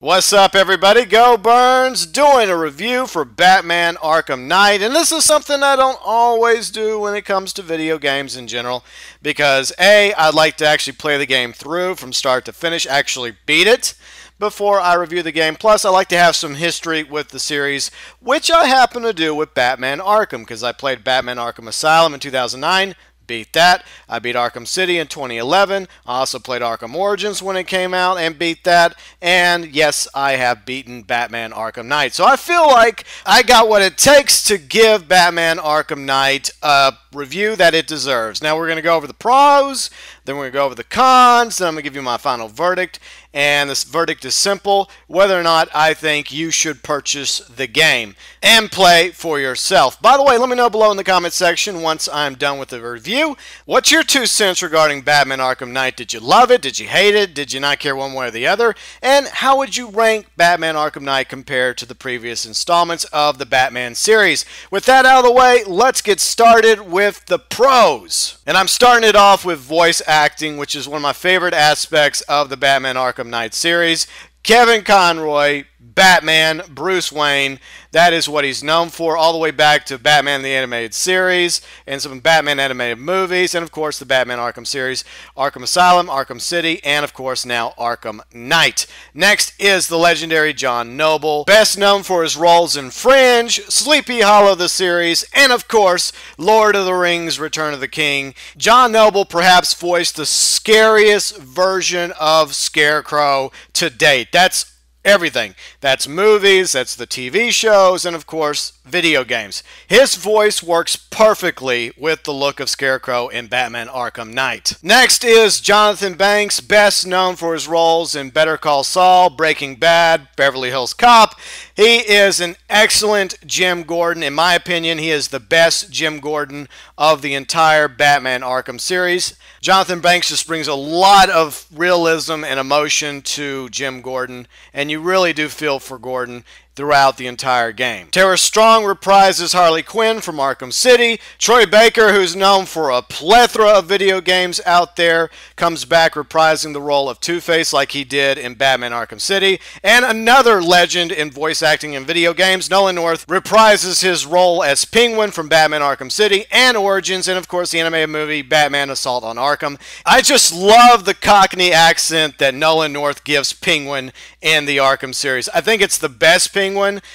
What's up, everybody? GeauxBurns doing a review for Batman Arkham Knight, and this is something I don't always do when it comes to video games in general, because A, I'd like to actually play the game through from start to finish, actually beat it before I review the game. Plus, I like to have some history with the series, which I happen to do with Batman Arkham, because I played Batman Arkham Asylum in 2009, beat that. I beat Arkham City in 2011. I also played Arkham Origins when it came out and beat that. And yes, I have beaten Batman Arkham Knight. So I feel like I got what it takes to give Batman Arkham Knight a review that it deserves. Now we're going to go over the pros, then we're going to go over the cons, then I'm going to give you my final verdict. And this verdict is simple: whether or not I think you should purchase the game and play for yourself. By the way, let me know below in the comment section once I'm done with the review. What's your 2 cents regarding Batman Arkham Knight? Did you love it? Did you hate it? Did you not care one way or the other? And how would you rank Batman Arkham Knight compared to the previous installments of the Batman series? With that out of the way, let's get started with the pros. And I'm starting it off with voice acting, which is one of my favorite aspects of the Batman Arkham Knight series. Kevin Conroy, Batman, Bruce Wayne, that is what he's known for, all the way back to Batman the Animated Series and some Batman animated movies, and of course the Batman Arkham series, Arkham Asylum, Arkham City, and of course now Arkham Knight. Next is the legendary John Noble, best known for his roles in Fringe, Sleepy Hollow the series, and of course Lord of the Rings, Return of the King. John Noble perhaps voiced the scariest version of Scarecrow to date. That's everything. That's movies, that's the TV shows, and of course, video games. His voice works perfectly with the look of Scarecrow in Batman Arkham Knight. Next is Jonathan Banks, best known for his roles in Better Call Saul, Breaking Bad, Beverly Hills Cop. He is an excellent Jim Gordon. In my opinion, he is the best Jim Gordon of the entire Batman Arkham series. Jonathan Banks just brings a lot of realism and emotion to Jim Gordon, and you really do feel for Gordon throughout the entire game. Tara Strong reprises Harley Quinn from Arkham City. Troy Baker, who's known for a plethora of video games out there, comes back reprising the role of Two-Face like he did in Batman Arkham City. And another legend in voice acting in video games, Nolan North, reprises his role as Penguin from Batman Arkham City and Origins, and of course the animated movie Batman Assault on Arkham. I just love the Cockney accent that Nolan North gives Penguin in the Arkham series. I think it's the best Penguin.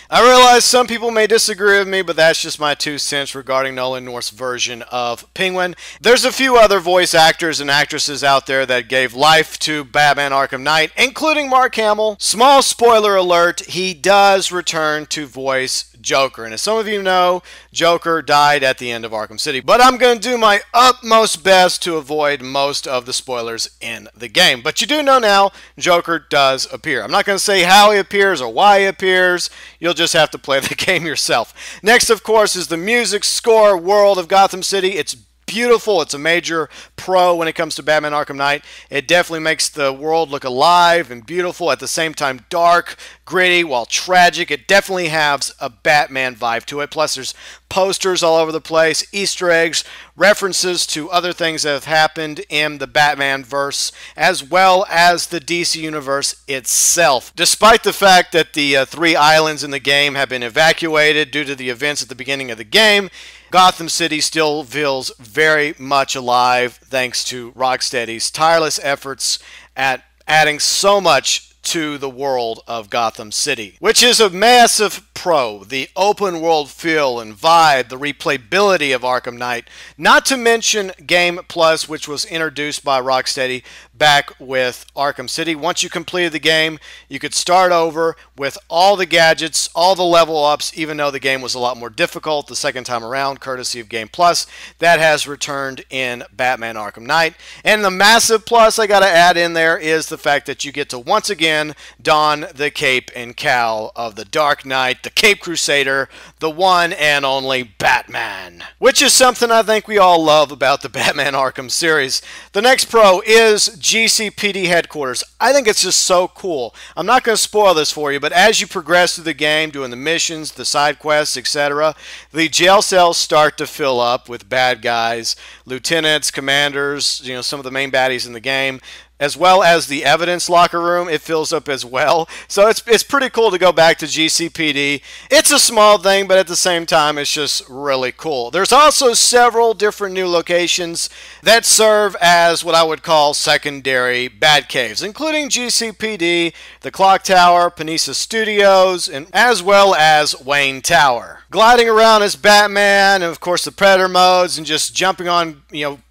I realize some people may disagree with me, but that's just my 2 cents regarding Nolan North's version of Penguin. There's a few other voice actors and actresses out there that gave life to Batman Arkham Knight, including Mark Hamill. Small spoiler alert, he does return to voice Joker. And as some of you know, Joker died at the end of Arkham City. But I'm going to do my utmost best to avoid most of the spoilers in the game. But you do know now, Joker does appear. I'm not going to say how he appears or why he appears. You'll just have to play the game yourself. Next, of course, is the music score world of Gotham City. It's beautiful. It's a major pro when it comes to Batman Arkham Knight. It definitely makes the world look alive and beautiful, at the same time dark, gritty, while tragic. It definitely has a Batman vibe to it. Plus there's posters all over the place, Easter eggs, references to other things that have happened in the Batman verse, as well as the DC universe itself. Despite the fact that the 3 islands in the game have been evacuated due to the events at the beginning of the game, Gotham City still feels very much alive thanks to Rocksteady's tireless efforts at adding so much to the world of Gotham City, which is a massive pro. The open world feel and vibe, the replayability of Arkham Knight, not to mention Game Plus, which was introduced by Rocksteady back with Arkham City. Once you completed the game, you could start over with all the gadgets, all the level ups, even though the game was a lot more difficult the second time around, courtesy of Game Plus. That has returned in Batman Arkham Knight. And the massive plus I got to add in there is the fact that you get to once again don the cape and cowl of the Dark Knight, the Cape Crusader, the one and only Batman, which is something I think we all love about the Batman Arkham series. The next pro is GCPD headquarters. I think it's just so cool. I'm not going to spoil this for you, but as you progress through the game, doing the missions, the side quests, etc., the jail cells start to fill up with bad guys, lieutenants, commanders, some of the main baddies in the game, as well as the evidence locker room, it fills up as well. So it's pretty cool to go back to GCPD. It's a small thing, but at the same time, it's just really cool. There's also several different new locations that serve as what I would call secondary bat caves, including GCPD, the Clock Tower, Panisa Studios, and as well as Wayne Tower. Gliding around as Batman, and of course the Predator modes, and just jumping on,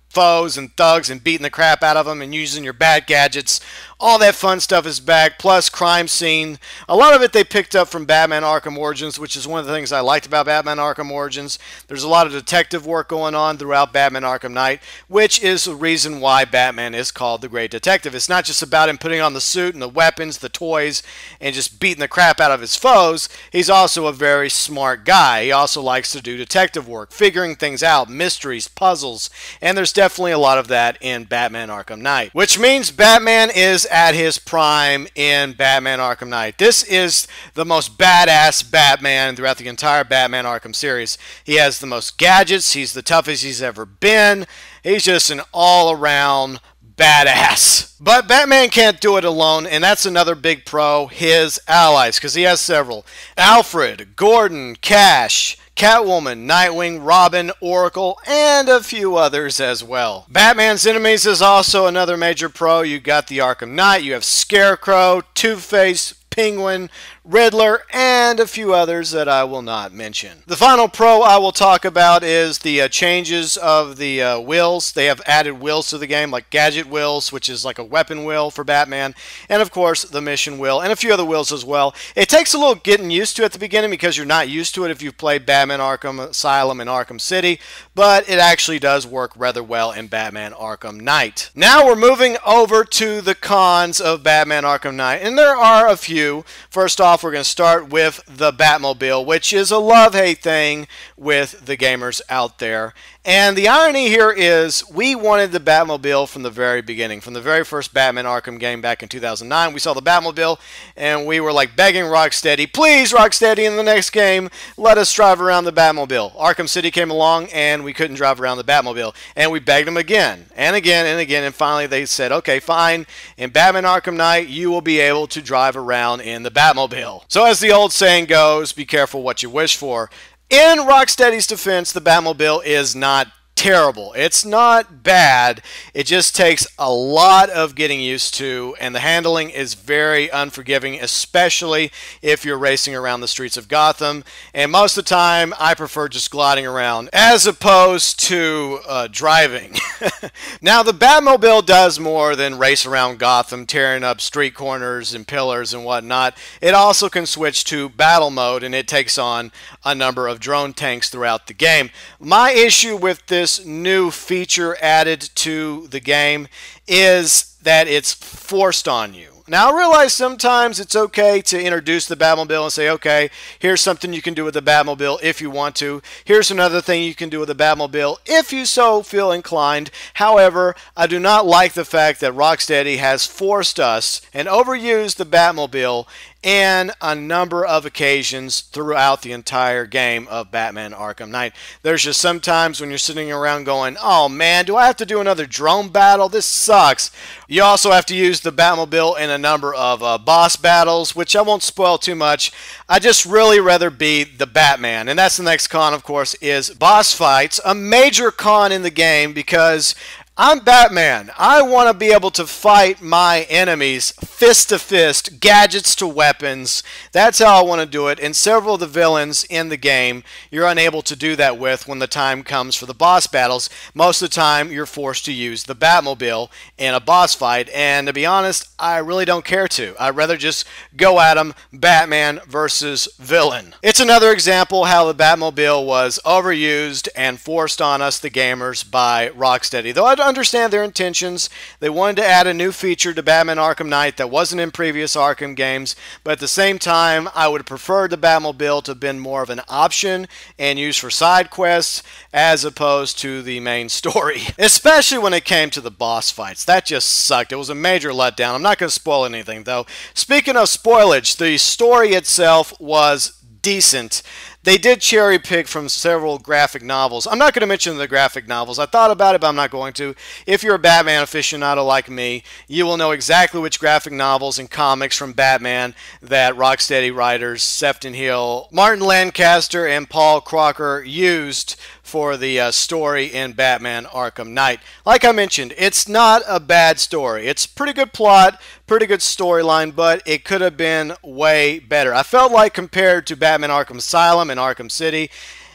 foes and thugs and beating the crap out of them and using your bat gadgets. All that fun stuff is back, plus crime scene. A lot of it they picked up from Batman Arkham Origins, which is one of the things I liked about Batman Arkham Origins. There's a lot of detective work going on throughout Batman Arkham Knight, which is the reason why Batman is called the Great Detective. It's not just about him putting on the suit and the weapons, the toys, and just beating the crap out of his foes. He's also a very smart guy. He also likes to do detective work, figuring things out, mysteries, puzzles, and there's definitely a lot of that in Batman Arkham Knight, which means Batman is at his prime in Batman Arkham Knight. This is the most badass Batman throughout the entire Batman Arkham series. He has the most gadgets. He's the toughest he's ever been. He's just an all-around badass. But Batman can't do it alone, and that's another big pro, his allies, because he has several. Alfred, Gordon, Cash, Catwoman, Nightwing, Robin, Oracle, and a few others as well. Batman's enemies is also another major pro. You got the Arkham Knight, you have Scarecrow, Two-Face, Penguin, Riddler, and a few others that I will not mention. The final pro I will talk about is the changes of the wheels. They have added wheels to the game, like Gadget Wheels, which is like a weapon wheel for Batman, and of course the Mission Wheel, and a few other wheels as well. It takes a little getting used to at the beginning because you're not used to it if you've played Batman Arkham Asylum and Arkham City, but it actually does work rather well in Batman Arkham Knight. Now we're moving over to the cons of Batman Arkham Knight, and there are a few. First off, we're going to start with the Batmobile, which is a love-hate thing with the gamers out there. And the irony here is we wanted the Batmobile from the very beginning. From the very first Batman Arkham game back in 2009, we saw the Batmobile and we were like begging Rocksteady, please Rocksteady, in the next game, let us drive around the Batmobile. Arkham City came along and we couldn't drive around the Batmobile. And we begged them again and again and again, and finally they said, okay, fine, in Batman Arkham Knight you will be able to drive around in the Batmobile. So as the old saying goes, be careful what you wish for. In Rocksteady's defense, the Batmobile is not terrible. It's not bad. It just takes a lot of getting used to, and the handling is very unforgiving, especially if you're racing around the streets of Gotham. And most of the time, I prefer just gliding around as opposed to driving. Now, the Batmobile does more than race around Gotham, tearing up street corners and pillars and whatnot. It also can switch to battle mode, and it takes on a number of drone tanks throughout the game. My issue with this new feature added to the game is that it's forced on you. Now, I realize sometimes it's okay to introduce the Batmobile and say, okay, here's something you can do with the Batmobile if you want to. Here's another thing you can do with the Batmobile if you so feel inclined. However, I do not like the fact that Rocksteady has forced us and overused the Batmobile in a number of occasions throughout the entire game of Batman Arkham Knight. There's just sometimes when you're sitting around going, oh man, do I have to do another drone battle? This sucks. You also have to use the Batmobile in a number of boss battles, which I won't spoil too much. I just really rather be the Batman. And that's the next con, of course, is boss fights. A major con in the game because I'm Batman. I want to be able to fight my enemies fist to fist, gadgets to weapons. That's how I want to do it. And several of the villains in the game, you're unable to do that with when the time comes for the boss battles. Most of the time, you're forced to use the Batmobile in a boss fight. And to be honest, I really don't care to. I'd rather just go at them, Batman versus villain. It's another example how the Batmobile was overused and forced on us, the gamers, by Rocksteady. Though I understand their intentions. They wanted to add a new feature to Batman Arkham Knight that wasn't in previous Arkham games, but at the same time, I would have preferred the Batmobile to have been more of an option and used for side quests as opposed to the main story, especially when it came to the boss fights. That just sucked. It was a major letdown. I'm not going to spoil anything, though. Speaking of spoilage, the story itself was decent. they did cherry pick from several graphic novels. I'm not going to mention the graphic novels. I thought about it, but I'm not going to. If you're a Batman aficionado like me, you will know exactly which graphic novels and comics from Batman that Rocksteady writers Sefton Hill, Martin Lancaster, and Paul Crocker used for the story in Batman Arkham Knight. Like I mentioned, it's not a bad story. It's a pretty good plot, pretty good storyline, but it could have been way better. I felt like compared to Batman Arkham Asylum and Arkham City,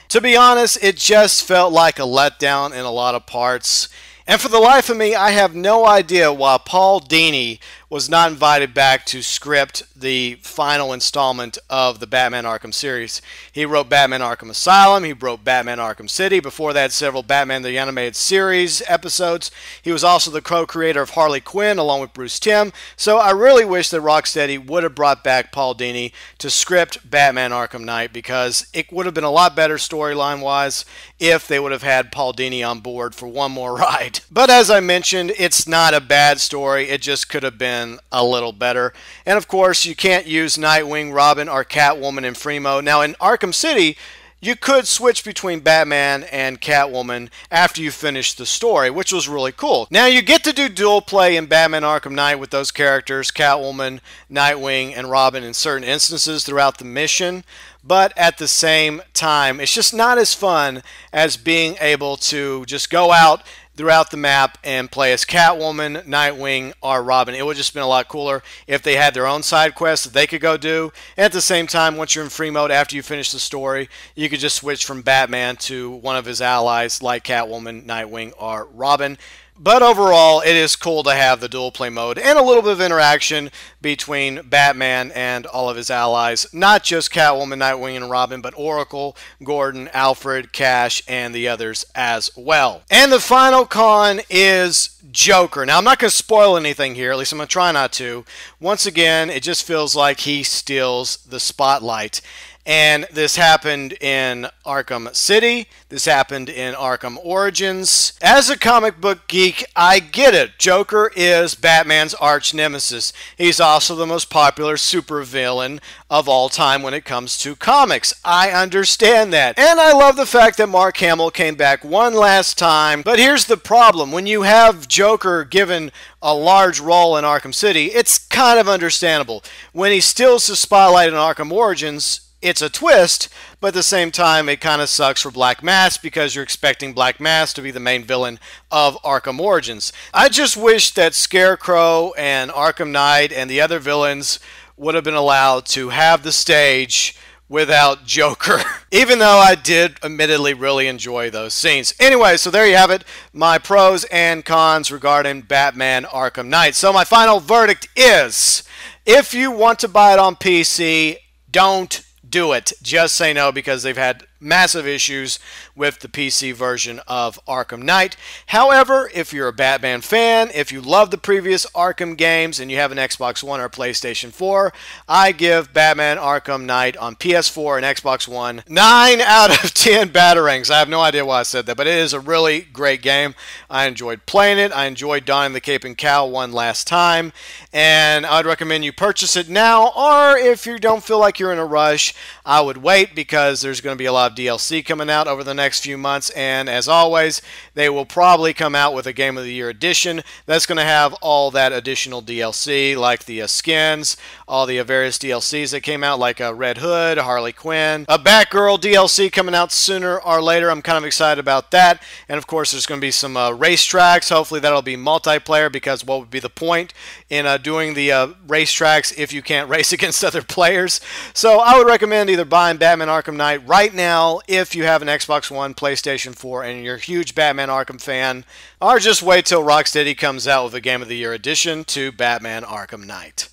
to be honest, it just felt like a letdown in a lot of parts. And for the life of me, I have no idea why Paul Dini was not invited back to script the final installment of the Batman Arkham series. He wrote Batman Arkham Asylum, he wrote Batman Arkham City. Before that, several Batman the Animated Series episodes. He was also the co-creator of Harley Quinn along with Bruce Timm. So I really wish that Rocksteady would have brought back Paul Dini to script Batman Arkham Knight, because it would have been a lot better storyline-wise if they would have had Paul Dini on board for one more ride. But as I mentioned, it's not a bad story. It just could have been a little better. And of course, you can't use Nightwing, Robin, or Catwoman in free mode. Now in Arkham City, you could switch between Batman and Catwoman after you finish the story, which was really cool. Now you get to do dual play in Batman Arkham Knight with those characters, Catwoman, Nightwing, and Robin, in certain instances throughout the mission. But at the same time, it's just not as fun as being able to just go out throughout the map and play as Catwoman, Nightwing, or Robin. It would have just been a lot cooler if they had their own side quests that they could go do. And at the same time, once you're in free mode, after you finish the story, you could just switch from Batman to one of his allies like Catwoman, Nightwing, or Robin. But overall, it is cool to have the dual play mode and a little bit of interaction between Batman and all of his allies. Not just Catwoman, Nightwing, and Robin, but Oracle, Gordon, Alfred, Cash, and the others as well. And the final con is Joker. Now, I'm not going to spoil anything here, at least I'm going to try not to. Once again, it just feels like he steals the spotlight. And this happened in Arkham City. This happened in Arkham Origins. As a comic book geek, I get it. Joker is Batman's arch nemesis. He's also the most popular supervillain of all time when it comes to comics. I understand that. And I love the fact that Mark Hamill came back one last time. But here's the problem. When you have Joker given a large role in Arkham City, it's kind of understandable. When he steals the spotlight in Arkham Origins, it's a twist, but at the same time, it kind of sucks for Black Mask because you're expecting Black Mask to be the main villain of Arkham Origins. I just wish that Scarecrow and Arkham Knight and the other villains would have been allowed to have the stage without Joker, even though I did admittedly really enjoy those scenes. Anyway, so there you have it, my pros and cons regarding Batman Arkham Knight. So my final verdict is, if you want to buy it on PC, don't do it. Just say no, because they've had massive issues with the PC version of Arkham Knight. However, if you're a Batman fan, if you love the previous Arkham games and you have an Xbox One or PlayStation 4, I give Batman Arkham Knight on PS4 and Xbox One 9 out of 10 Batarangs. I have no idea why I said that, but it is a really great game. I enjoyed playing it. I enjoyed donning the cape and cowl one last time, and I'd recommend you purchase it now, or if you don't feel like you're in a rush, I would wait, because there's going to be a lot of DLC coming out over the next few months, and as always, they will probably come out with a Game of the Year edition that's going to have all that additional DLC, like the skins, all the various DLCs that came out, like Red Hood, Harley Quinn, a Batgirl DLC coming out sooner or later. I'm kind of excited about that, and of course, there's going to be some racetracks. Hopefully, that'll be multiplayer, because what would be the point in doing the racetracks if you can't race against other players? So I would recommend either buying Batman Arkham Knight right now if you have an Xbox One, PlayStation 4, and you're a huge Batman Arkham fan, or just wait till Rocksteady comes out with a Game of the Year edition to Batman Arkham Knight.